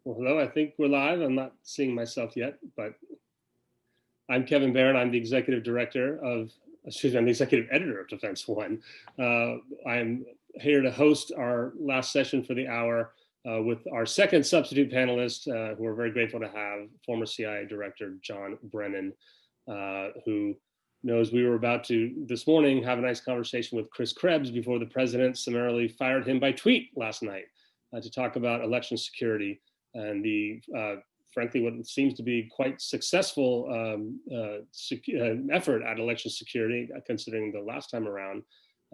Well, hello, I think we're live. I'm not seeing myself yet, but I'm Kevin Barron. I'm the executive director of, excuse me, I'm the executive editor of Defense One. I'm here to host our last session for the hour with our second substitute panelist, who we're very grateful to have, former CIA Director John Brennan, who knows we were about to, this morning, have a nice conversation with Chris Krebs before the president summarily fired him by tweet last night to talk about election security and the frankly, what seems to be quite successful effort at election security, considering the last time around.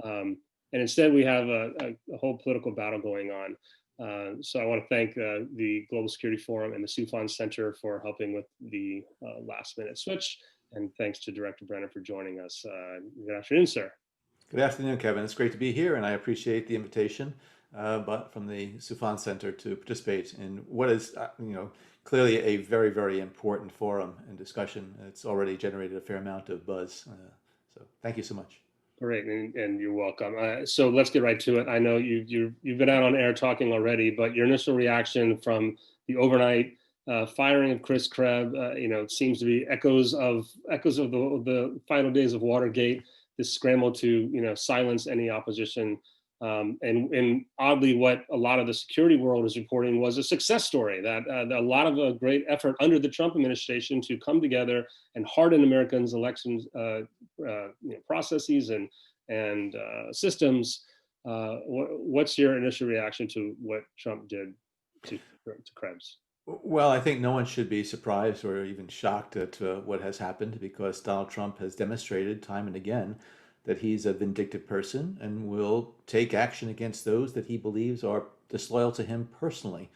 And instead, we have a whole political battle going on. So I want to thank the Global Security Forum and the Soufan Center for helping with the last minute switch. And thanks to Director Brennan for joining us. Good afternoon, sir. Good afternoon, Kevin. It's great to be here, and I appreciate the invitation, but from the Soufan Center to participate in what is, clearly a very, very important forum and discussion. It's already generated a fair amount of buzz. So thank you so much. Great, and you're welcome. So let's get right to it. I know you've been out on air talking already, but your initial reaction from the overnight firing of Chris Krebs, it seems to be echoes of the final days of Watergate. This scramble to silence any opposition. And oddly, what a lot of the security world is reporting was a success story, that a lot of a great effort under the Trump administration to come together and harden Americans' elections processes and systems. What's your initial reaction to what Trump did to Krebs? Well, I think no one should be surprised or even shocked at what has happened, because Donald Trump has demonstrated time and again that he's a vindictive person and will take action against those that he believes are disloyal to him personally.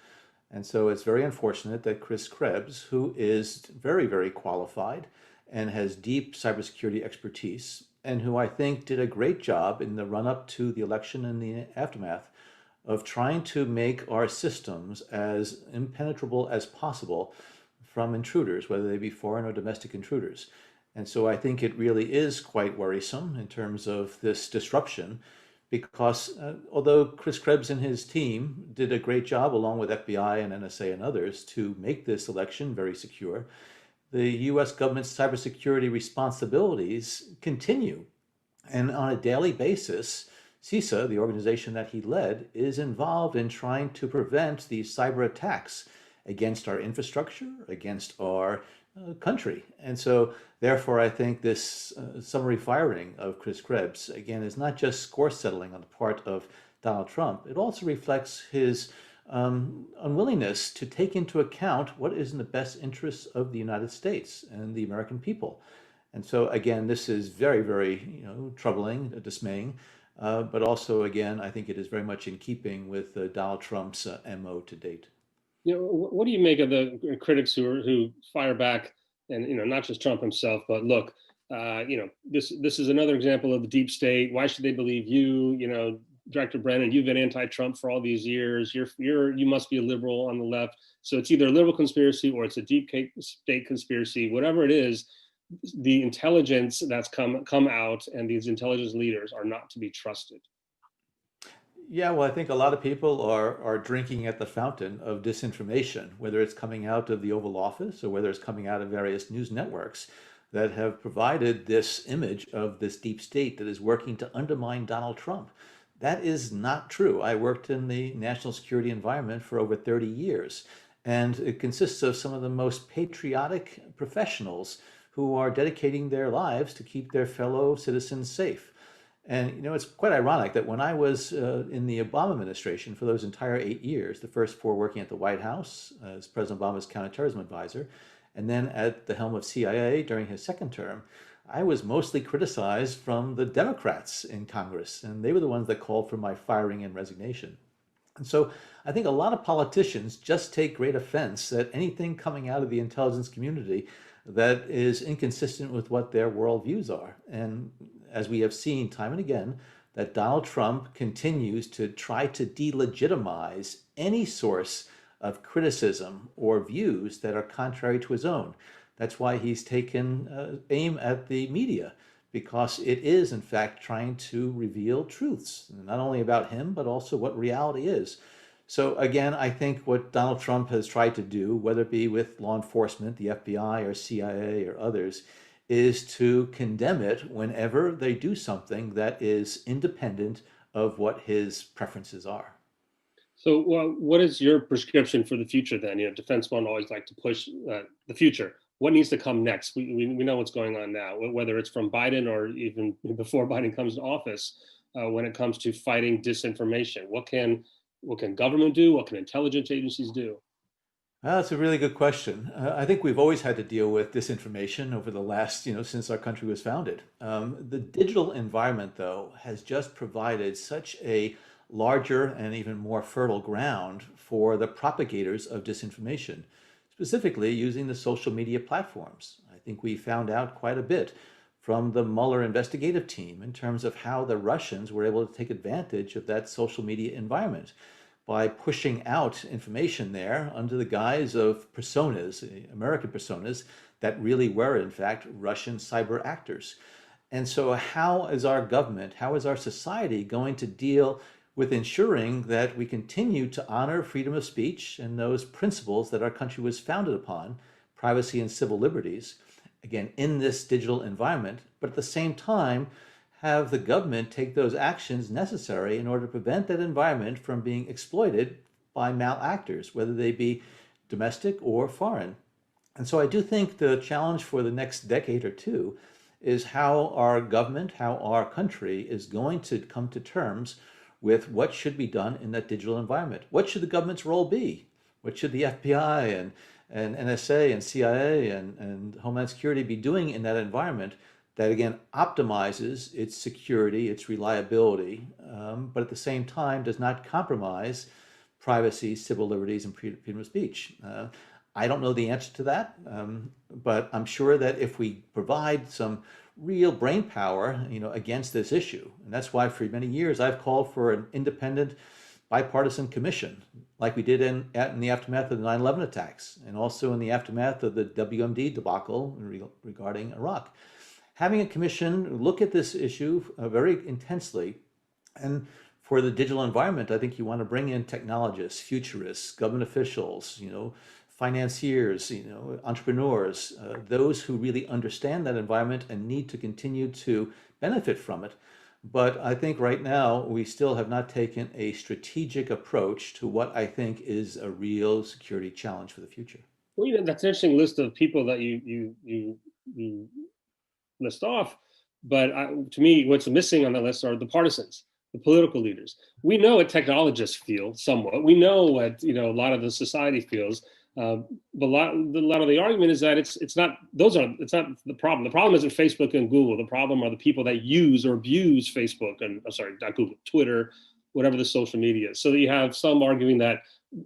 And so it's very unfortunate that Chris Krebs, who is very, very qualified and has deep cybersecurity expertise, and who I think did a great job in the run-up to the election and the aftermath of trying to make our systems as impenetrable as possible from intruders, whether they be foreign or domestic intruders. And so I think it really is quite worrisome in terms of this disruption, because although Chris Krebs and his team did a great job, along with FBI and NSA and others, to make this election very secure, the US government's cybersecurity responsibilities continue. And on a daily basis, CISA, the organization that he led, is involved in trying to prevent these cyber attacks against our infrastructure, against our country. And so therefore, I think this summary firing of Chris Krebs, again, is not just score settling on the part of Donald Trump. It also reflects his unwillingness to take into account what is in the best interests of the United States and the American people. And so, again, this is very, very troubling, dismaying. But also, again, I think it is very much in keeping with Donald Trump's MO to date. What do you make of the critics who fire back, and not just Trump himself, but look, this is another example of the deep state. Why should they believe you? Director Brennan, you've been anti-Trump for all these years. You must be a liberal on the left. So it's either a liberal conspiracy or it's a deep state conspiracy. Whatever it is, the intelligence that's come out and these intelligence leaders are not to be trusted. Yeah, well, I think a lot of people are drinking at the fountain of disinformation, whether it's coming out of the Oval Office or whether it's coming out of various news networks that have provided this image of this deep state that is working to undermine Donald Trump. That is not true. I worked in the national security environment for over 30 years, and it consists of some of the most patriotic professionals who are dedicating their lives to keep their fellow citizens safe. And it's quite ironic that when I was in the Obama administration for those entire 8 years, the first 4 working at the White House as President Obama's counterterrorism advisor, and then at the helm of CIA during his second term, I was mostly criticized from the Democrats in Congress, and they were the ones that called for my firing and resignation. And so I think a lot of politicians just take great offense at anything coming out of the intelligence community that is inconsistent with what their worldviews are. And as we have seen time and again, that Donald Trump continues to try to delegitimize any source of criticism or views that are contrary to his own. That's why he's taken aim at the media, because it is, in fact, trying to reveal truths, not only about him, but also what reality is. So again, I think what Donald Trump has tried to do, whether it be with law enforcement, the FBI or CIA or others, is to condemn it whenever they do something that is independent of what his preferences are. So, well, what is your prescription for the future then? Defensemen always like to push the future. What needs to come next? We know what's going on now, whether it's from Biden or even before Biden comes to office. When it comes to fighting disinformation, what can government do? What can intelligence agencies do? That's a really good question. I think we've always had to deal with disinformation over the last, since our country was founded. The digital environment, though, has just provided such a larger and even more fertile ground for the propagators of disinformation, specifically using the social media platforms. I think we found out quite a bit from the Mueller investigative team in terms of how the Russians were able to take advantage of that social media environment by pushing out information there under the guise of personas, American personas, that really were, in fact, Russian cyber actors. And so, how is our government, how is our society going to deal with ensuring that we continue to honor freedom of speech and those principles that our country was founded upon, privacy and civil liberties, again, in this digital environment, but at the same time, have the government take those actions necessary in order to prevent that environment from being exploited by malactors, whether they be domestic or foreign. And so I do think the challenge for the next decade or two is how our government, how our country is going to come to terms with what should be done in that digital environment. What should the government's role be? What should the FBI and NSA and CIA and Homeland Security be doing in that environment that again optimizes its security, its reliability, but at the same time does not compromise privacy, civil liberties, and freedom of speech? I don't know the answer to that, but I'm sure that if we provide some real brain power, against this issue, and that's why for many years I've called for an independent, bipartisan commission, like we did in the aftermath of the 9/11 attacks, and also in the aftermath of the WMD debacle regarding Iraq. Having a commission look at this issue very intensely. And for the digital environment, I think you want to bring in technologists, futurists, government officials, financiers, entrepreneurs, those who really understand that environment and need to continue to benefit from it. But I think right now we still have not taken a strategic approach to what I think is a real security challenge for the future. Well, that's an interesting list of people that you list off. But to me, what's missing on the list are the partisans, the political leaders. We know what technologists feel somewhat. We know what a lot of the society feels. But a lot of the argument is that it's not it's not the problem. The problem isn't Facebook and Google. The problem are the people that use or abuse Facebook and I'm sorry, not Google, Twitter, whatever the social media is. So that you have some arguing that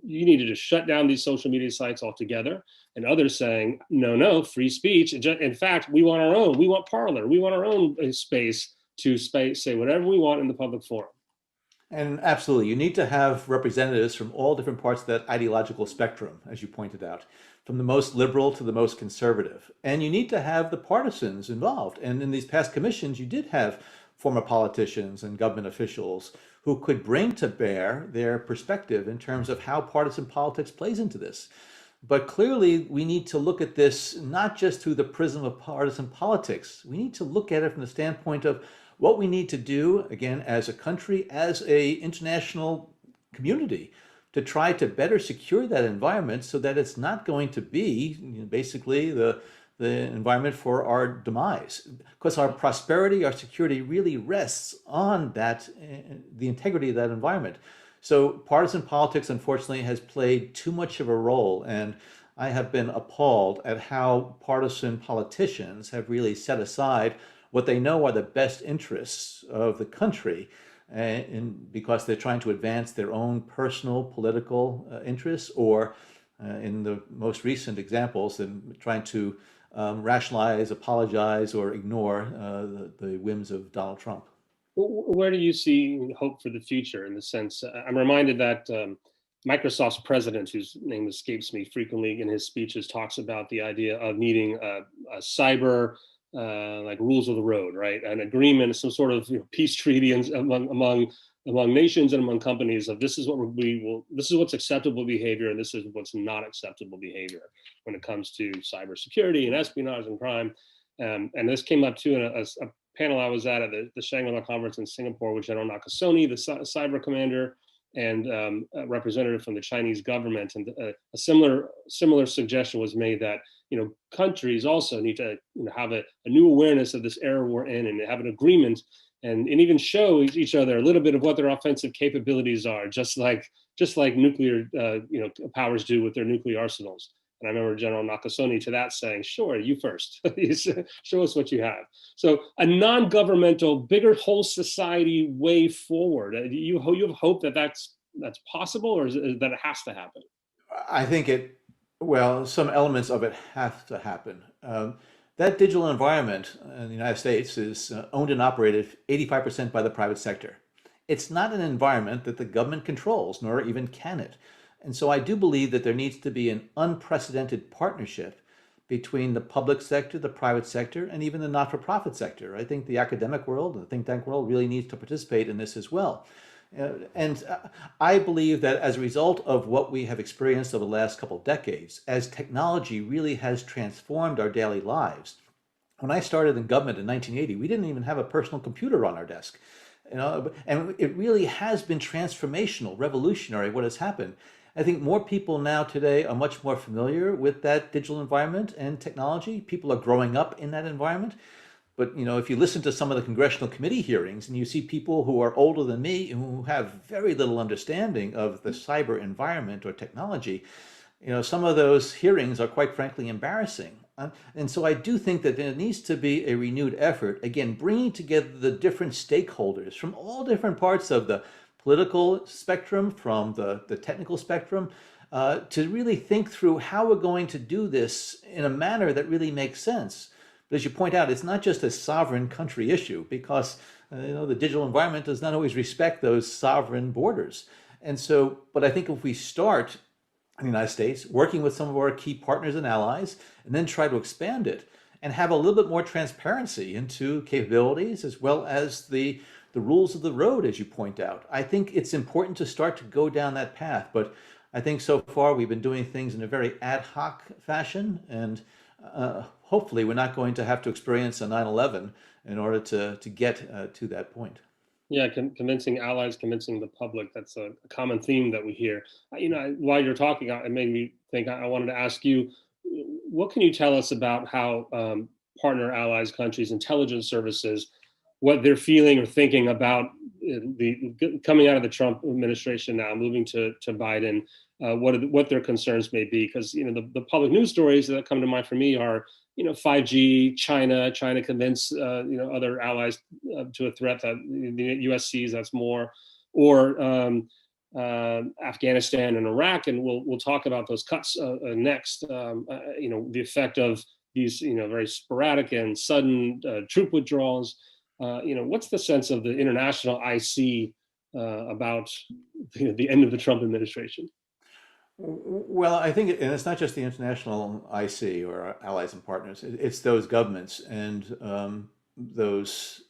you need to just shut down these social media sites altogether, and others saying no, free speech. In fact, we want our own. We want Parler. We want our own space to say whatever we want in the public forum. And absolutely, you need to have representatives from all different parts of that ideological spectrum, as you pointed out, from the most liberal to the most conservative. And you need to have the partisans involved. And in these past commissions, you did have former politicians and government officials who could bring to bear their perspective in terms of how partisan politics plays into this. But clearly, we need to look at this not just through the prism of partisan politics. We need to look at it from the standpoint of what we need to do, again, as a country, as a international community, to try to better secure that environment so that it's not going to be basically the environment for our demise. Because our prosperity, our security really rests on that, the integrity of that environment. So partisan politics, unfortunately, has played too much of a role. And I have been appalled at how partisan politicians have really set aside what they know are the best interests of the country, because they're trying to advance their own personal political interests, or in the most recent examples, them trying to rationalize, apologize, or ignore the whims of Donald Trump. Where do you see hope for the future in the sense? I'm reminded that Microsoft's president, whose name escapes me frequently in his speeches, talks about the idea of needing a cyber like rules of the road, right? An agreement, some sort of peace treaty among among nations and among companies of this is what this is what's acceptable behavior and this is what's not acceptable behavior when it comes to cybersecurity and espionage and crime. And this came up too in a panel I was at the Shangri-La conference in Singapore with General Nakasone, the cyber commander, and a representative from the Chinese government. And a similar suggestion was made that countries also need to have a new awareness of this era we're in and have an agreement and even show each other a little bit of what their offensive capabilities are, just like nuclear powers do with their nuclear arsenals. And I remember General Nakasone to that saying, "Sure, you first. Show us what you have." So a non-governmental, bigger whole society way forward. You have hope that that's possible, or is that it has to happen? I think well, some elements of it have to happen. That digital environment in the United States is owned and operated 85% by the private sector. It's not an environment that the government controls, nor even can it. And so I do believe that there needs to be an unprecedented partnership between the public sector, the private sector, and even the not-for-profit sector. I think the academic world and the think tank world really needs to participate in this as well. And I believe that as a result of what we have experienced over the last couple of decades, as technology really has transformed our daily lives. When I started in government in 1980, we didn't even have a personal computer on our desk. And it really has been transformational, revolutionary what has happened. I think more people now today are much more familiar with that digital environment and technology. People are growing up in that environment. But if you listen to some of the congressional committee hearings and you see people who are older than me who have very little understanding of the cyber environment or technology, some of those hearings are quite frankly embarrassing. And so I do think that there needs to be a renewed effort, again, bringing together the different stakeholders from all different parts of the political spectrum, from the technical spectrum, to really think through how we're going to do this in a manner that really makes sense. But as you point out, it's not just a sovereign country issue because the digital environment does not always respect those sovereign borders. And so, but I think if we start in the United States working with some of our key partners and allies, and then try to expand it and have a little bit more transparency into capabilities as well as the rules of the road, as you point out, I think it's important to start to go down that path. But I think so far we've been doing things in a very ad hoc fashion, and hopefully we're not going to have to experience a 9/11 in order to get to that point. Yeah, convincing allies, convincing the public. That's a common theme that we hear. While you're talking, it made me think I wanted to ask you, what can you tell us about how partner allies, countries, intelligence services, what they're feeling or thinking about the coming out of the Trump administration now, moving to Biden, what their concerns may be? Because the public news stories that come to mind for me are 5G, China trying to convince other allies to a threat that the U.S. sees that's more, or Afghanistan and Iraq, and we'll talk about those cuts next. The effect of these very sporadic and sudden troop withdrawals. What's the sense of the international IC about the end of the Trump administration? Well, I think, and it's not just the international IC or our allies and partners. It's those governments and those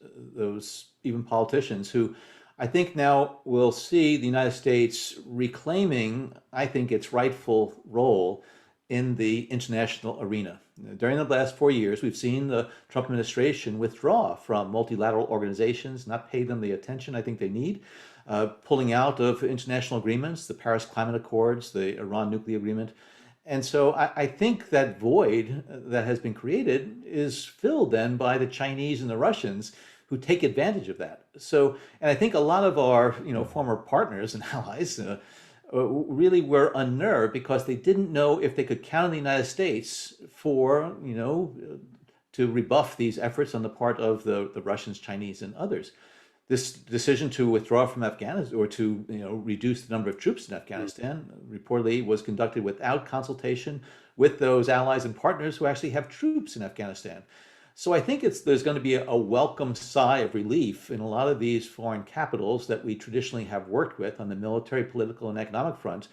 even politicians who I think now will see the United States reclaiming, I think, its rightful role in the international arena. During the last 4 years, we've seen the Trump administration withdraw from multilateral organizations, not pay them the attention I think they need, pulling out of international agreements, the Paris Climate Accords, the Iran nuclear agreement. And so I think that void that has been created is filled then by the Chinese and the Russians who take advantage of that. So, and I think a lot of our former partners and allies really were unnerved because they didn't know if they could count on the United States for, to rebuff these efforts on the part of the Russians, Chinese, and others. This decision to withdraw from Afghanistan or to reduce the number of troops in Afghanistan reportedly was conducted without consultation with those allies and partners who actually have troops in Afghanistan. So I think there's going to be a welcome sigh of relief in a lot of these foreign capitals that we traditionally have worked with on the military, political, and economic front,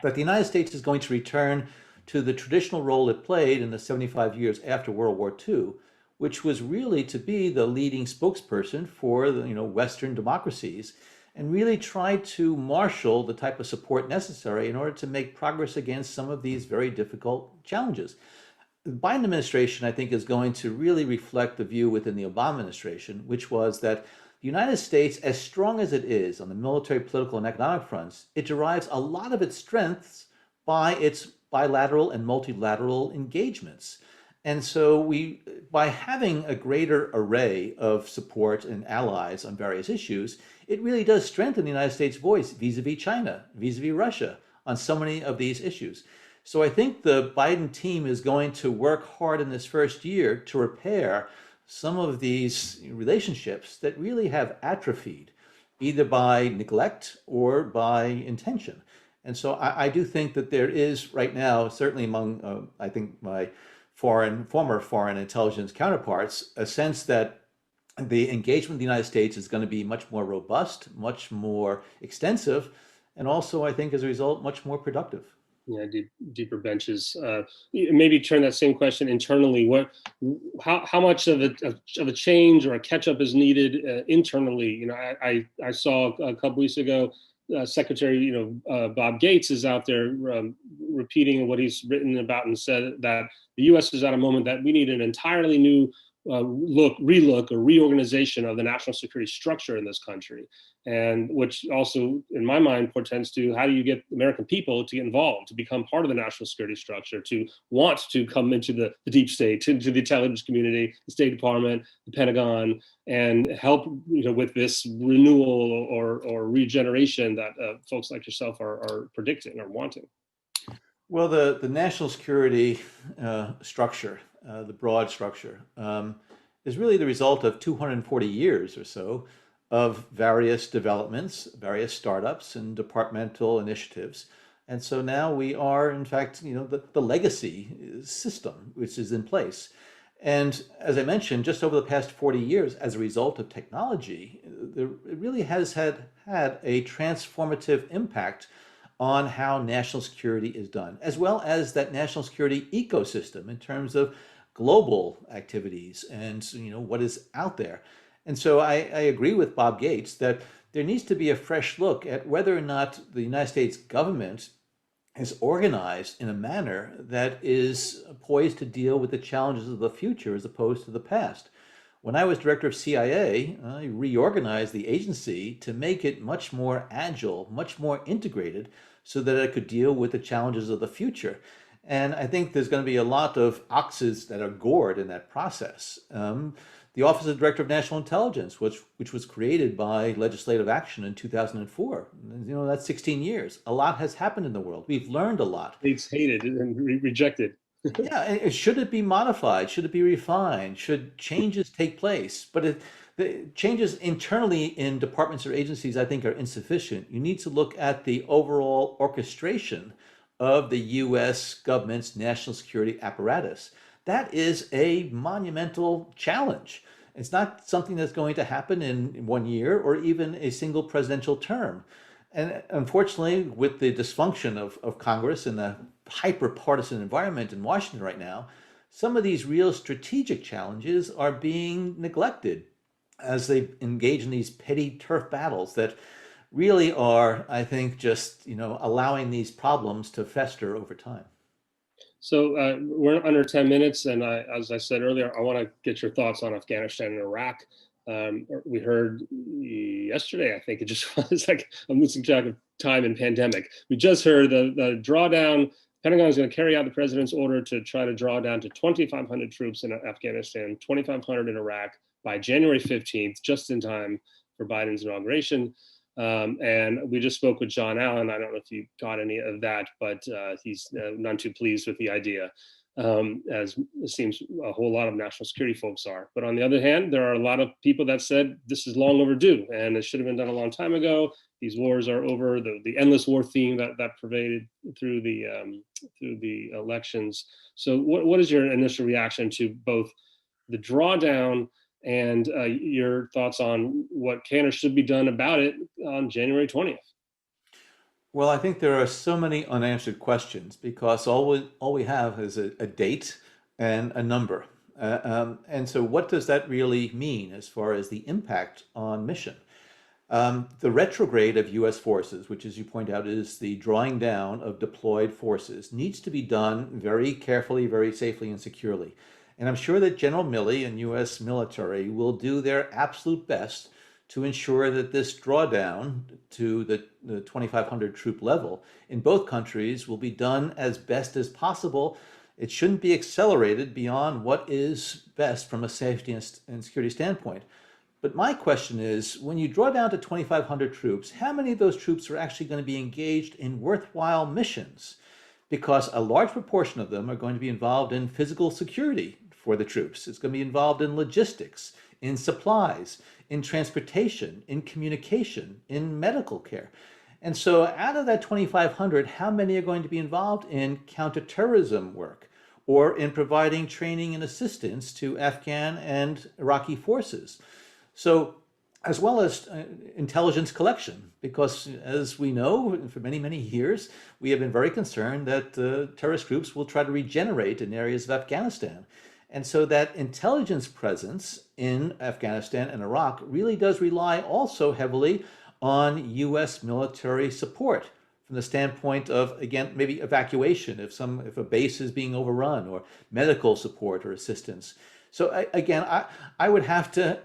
that the United States is going to return to the traditional role it played in the 75 years after World War II, which was really to be the leading spokesperson for the Western democracies and really try to marshal the type of support necessary in order to make progress against some of these very difficult challenges. The Biden administration, I think, is going to really reflect the view within the Obama administration, which was that the United States, as strong as it is on the military, political, and economic fronts, it derives a lot of its strengths by its bilateral and multilateral engagements. And so by having a greater array of support and allies on various issues, it really does strengthen the United States' voice vis-a-vis China, vis-a-vis Russia on so many of these issues. So I think the Biden team is going to work hard in this first year to repair some of these relationships that really have atrophied, either by neglect or by intention. And so I do think that there is right now, certainly among, I think, my former foreign intelligence counterparts, a sense that the engagement of the United States is going to be much more robust, much more extensive, and also, I think, as a result, much more productive. Yeah, deeper benches. Maybe turn that same question internally. How much of a change or a catch up is needed internally? You know, I saw a couple weeks ago, Secretary, Bob Gates is out there repeating what he's written about and said that the U.S. is at a moment that we need an entirely new relook or reorganization of the national security structure in this country, and which also, in my mind, portends to how do you get American people to get involved, to become part of the national security structure, to want to come into the deep state, into the intelligence community, the State Department, the Pentagon, and help with this renewal or regeneration that folks like yourself are predicting or wanting. Well, the national security structure, the broad structure, is really the result of 240 years or so of various developments, various startups and departmental initiatives. And so now we are, in fact, the legacy system which is in place. And as I mentioned, just over the past 40 years, as a result of technology, it really has had a transformative impact on how national security is done, as well as that national security ecosystem in terms of global activities and what is out there. And so I agree with Bob Gates that there needs to be a fresh look at whether or not the United States government is organized in a manner that is poised to deal with the challenges of the future as opposed to the past. When I was director of CIA, I reorganized the agency to make it much more agile, much more integrated, so that it could deal with the challenges of the future. And I think there's going to be a lot of oxes that are gored in that process. The Office of Director of National Intelligence, which was created by legislative action in 2004, that's 16 years. A lot has happened in the world. We've learned a lot. It's hated and rejected. Yeah, should it be modified? Should it be refined? Should changes take place? But the changes internally in departments or agencies, I think, are insufficient. You need to look at the overall orchestration of the U.S. government's national security apparatus. That is a monumental challenge. It's not something that's going to happen in 1 year or even a single presidential term. And unfortunately, with the dysfunction of Congress and the hyper-partisan environment in Washington right now, some of these real strategic challenges are being neglected as they engage in these petty turf battles that really are, I think, just allowing these problems to fester over time. So we're under 10 minutes, and as I said earlier, I want to get your thoughts on Afghanistan and Iraq. We heard yesterday, I think it just was like I'm losing track of time and pandemic. We just heard the drawdown. Pentagon is going to carry out the president's order to try to draw down to 2,500 troops in Afghanistan, 2,500 in Iraq by January 15th, just in time for Biden's inauguration. And we just spoke with John Allen. I don't know if you got any of that, but he's none too pleased with the idea, as it seems a whole lot of national security folks are. But on the other hand, there are a lot of people that said this is long overdue and it should have been done a long time ago. These wars are over. The endless war theme that pervaded through the elections. So what is your initial reaction to both the drawdown and your thoughts on what can or should be done about it on January 20th? Well, I think there are so many unanswered questions because all we have is a date and a number. And so what does that really mean as far as the impact on mission? The retrograde of U.S. forces, which, as you point out, is the drawing down of deployed forces, needs to be done very carefully, very safely, and securely. And I'm sure that General Milley and U.S. military will do their absolute best to ensure that this drawdown to the 2,500 troop level in both countries will be done as best as possible. It shouldn't be accelerated beyond what is best from a safety and security standpoint. But my question is, when you draw down to 2,500 troops, how many of those troops are actually going to be engaged in worthwhile missions? Because a large proportion of them are going to be involved in physical security for the troops. It's going to be involved in logistics, in supplies, in transportation, in communication, in medical care. And so out of that 2,500, how many are going to be involved in counterterrorism work or in providing training and assistance to Afghan and Iraqi forces? So, as well as intelligence collection, because as we know, for many, many years, we have been very concerned that terrorist groups will try to regenerate in areas of Afghanistan. And so that intelligence presence in Afghanistan and Iraq really does rely also heavily on U.S. military support from the standpoint of, again, maybe evacuation if a base is being overrun, or medical support or assistance. So again, I would have to,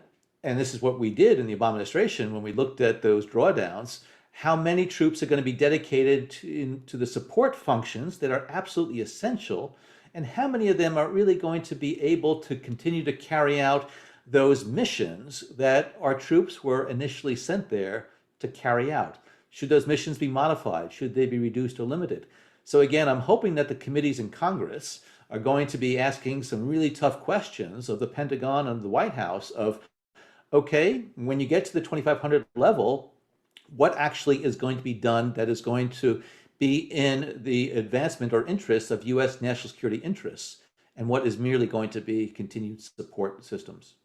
and this is what we did in the Obama administration when we looked at those drawdowns, how many troops are going to be dedicated to the support functions that are absolutely essential, and how many of them are really going to be able to continue to carry out those missions that our troops were initially sent there to carry out. Should those missions be modified? Should they be reduced or limited? So again, I'm hoping that the committees in Congress are going to be asking some really tough questions of the Pentagon and the White House of, okay, when you get to the 2,500 level, what actually is going to be done that is going to be in the advancement or interests of U.S. national security interests, and what is merely going to be continued support systems?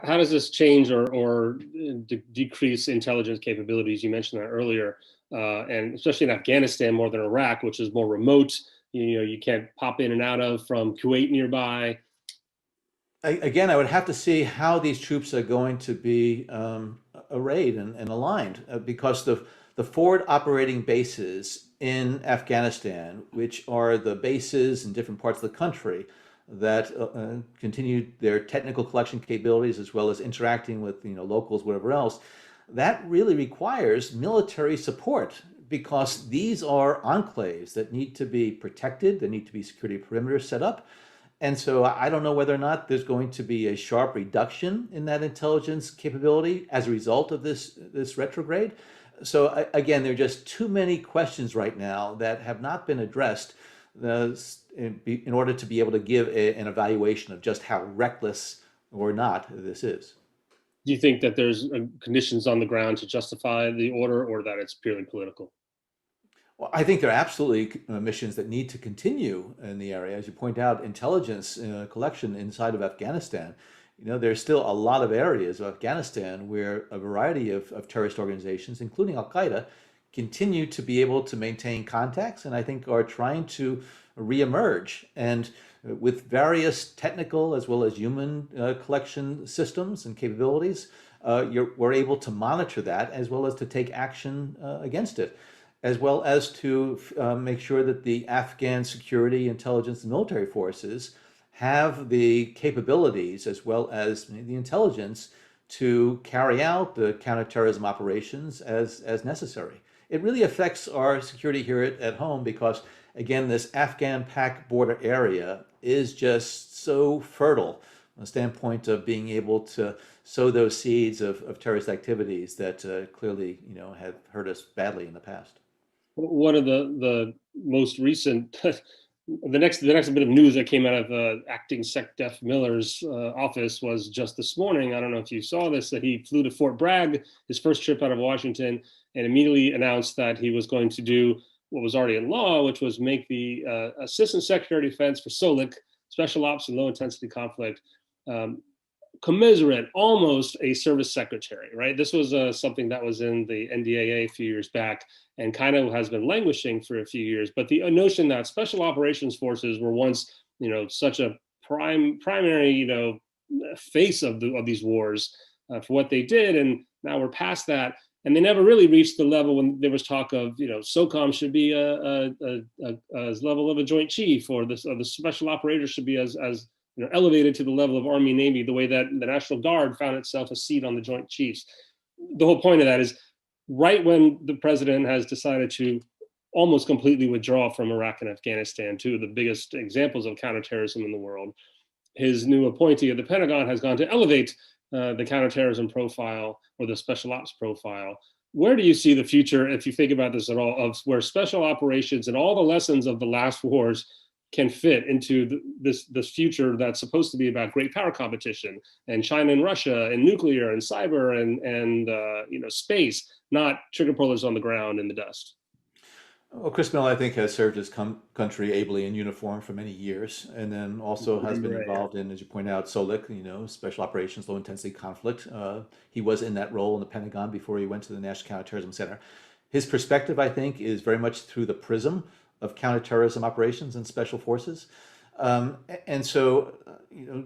How does this change or decrease intelligence capabilities? You mentioned that earlier, and especially in Afghanistan more than Iraq, which is more remote. You can't pop in and out of from Kuwait nearby. Again, I would have to see how these troops are going to be arrayed and aligned, because the forward operating bases in Afghanistan, which are the bases in different parts of the country that continue their technical collection capabilities as well as interacting with locals, whatever else, that really requires military support, because these are enclaves that need to be protected. There need to be security perimeters set up. And so I don't know whether or not there's going to be a sharp reduction in that intelligence capability as a result of this retrograde. So again, there are just too many questions right now that have not been addressed in order to be able to give an evaluation of just how reckless or not this is. Do you think that there's conditions on the ground to justify the order, or that it's purely political? Well, I think there are absolutely missions that need to continue in the area. As you point out, intelligence collection inside of Afghanistan. There's still a lot of areas of Afghanistan where a variety of terrorist organizations, including Al Qaeda, continue to be able to maintain contacts, and I think are trying to reemerge. And with various technical as well as human collection systems and capabilities, we're able to monitor that as well as to take action against it, as well as to make sure that the Afghan security, intelligence, and military forces have the capabilities as well as the intelligence to carry out the counterterrorism operations as necessary. It really affects our security here at home because, again, this Afghan-Pak border area is just so fertile from the standpoint of being able to sow those seeds of terrorist activities that clearly, have hurt us badly in the past. One of the most recent, the next bit of news that came out of acting Sec Def Miller's office was just this morning. I don't know if you saw this, that he flew to Fort Bragg, his first trip out of Washington, and immediately announced that he was going to do what was already in law, which was make the Assistant Secretary of Defense for SOLIC, Special Ops and Low Intensity Conflict, commiserate, almost a service secretary, right? This was something that was in the NDAA a few years back and kind of has been languishing for a few years. But the notion that special operations forces were once, such a primary, face of these wars for what they did, and now we're past that. And they never really reached the level when there was talk of, SOCOM should be a level of a joint chief, or the special operators should be as elevated to the level of Army Navy, the way that the National Guard found itself a seat on the Joint Chiefs. The whole point of that is right when the president has decided to almost completely withdraw from Iraq and Afghanistan, two of the biggest examples of counterterrorism in the world, his new appointee at the Pentagon has gone to elevate the counterterrorism profile or the special ops profile. Where do you see the future, if you think about this at all, of where special operations and all the lessons of the last wars can fit into this future that's supposed to be about great power competition and China and Russia and nuclear and cyber and space, not trigger pullers on the ground in the dust? Well, Chris Miller, I think, has served his country ably in uniform for many years, and then also has been Right. involved in, as you point out, SOLIC, special operations, low intensity conflict. He was in that role in the Pentagon before he went to the National Counterterrorism Center. His perspective, I think, is very much through the prism of counterterrorism operations and special forces. And so,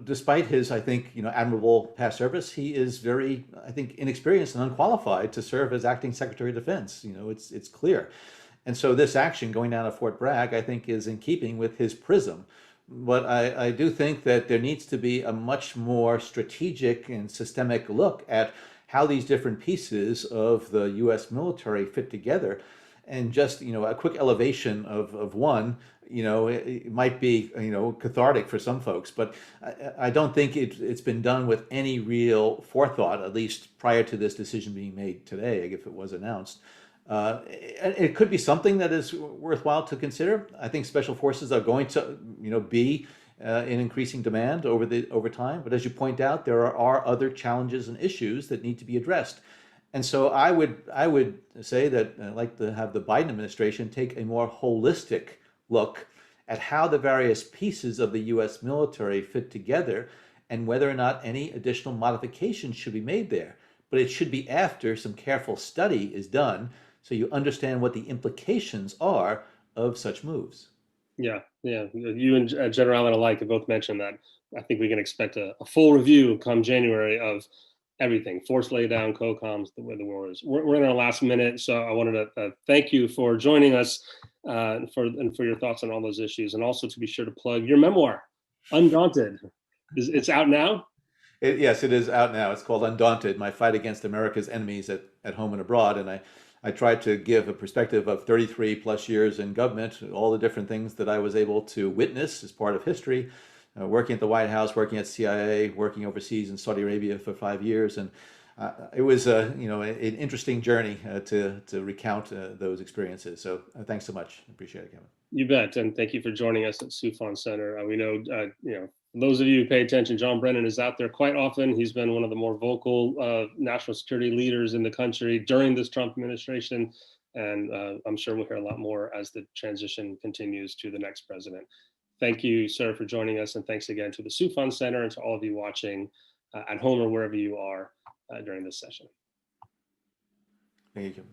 despite his, I think, admirable past service, he is very, I think, inexperienced and unqualified to serve as acting Secretary of Defense. It's clear. And so this action going down to Fort Bragg, I think, is in keeping with his prism. But I do think that there needs to be a much more strategic and systemic look at how these different pieces of the U.S. military fit together. And just, a quick elevation of one, it might be, cathartic for some folks, but I don't think it's been done with any real forethought, at least prior to this decision being made today, if it was announced. It could be something that is worthwhile to consider. I think special forces are going to, be in increasing demand over time. But as you point out, there are other challenges and issues that need to be addressed. And so I would say that I'd like to have the Biden administration take a more holistic look at how the various pieces of the U.S. military fit together and whether or not any additional modifications should be made there. But it should be after some careful study is done so you understand what the implications are of such moves. Yeah. You and General Allen alike have both mentioned that. I think we can expect a full review come January of everything, force laydown, COCOMs, the way the war is. We're in our last minute, so I wanted to thank you for joining us and for your thoughts on all those issues, and also to be sure to plug your memoir, Undaunted. It's out now? Yes, it is out now. It's called Undaunted, My Fight Against America's Enemies at Home and Abroad. And I tried to give a perspective of 33 plus years in government, all the different things that I was able to witness as part of history, working at the White House, working at CIA, working overseas in Saudi Arabia for 5 years. And it was an interesting journey to recount those experiences. So thanks so much. Appreciate it, Kevin. You bet, and thank you for joining us at Sufon Center. We know, those of you who pay attention, John Brennan is out there quite often. He's been one of the more vocal national security leaders in the country during this Trump administration, and I'm sure we'll hear a lot more as the transition continues to the next president. Thank you, sir, for joining us, and thanks again to the Sufon Center and to all of you watching at home or wherever you are during this session. Thank you.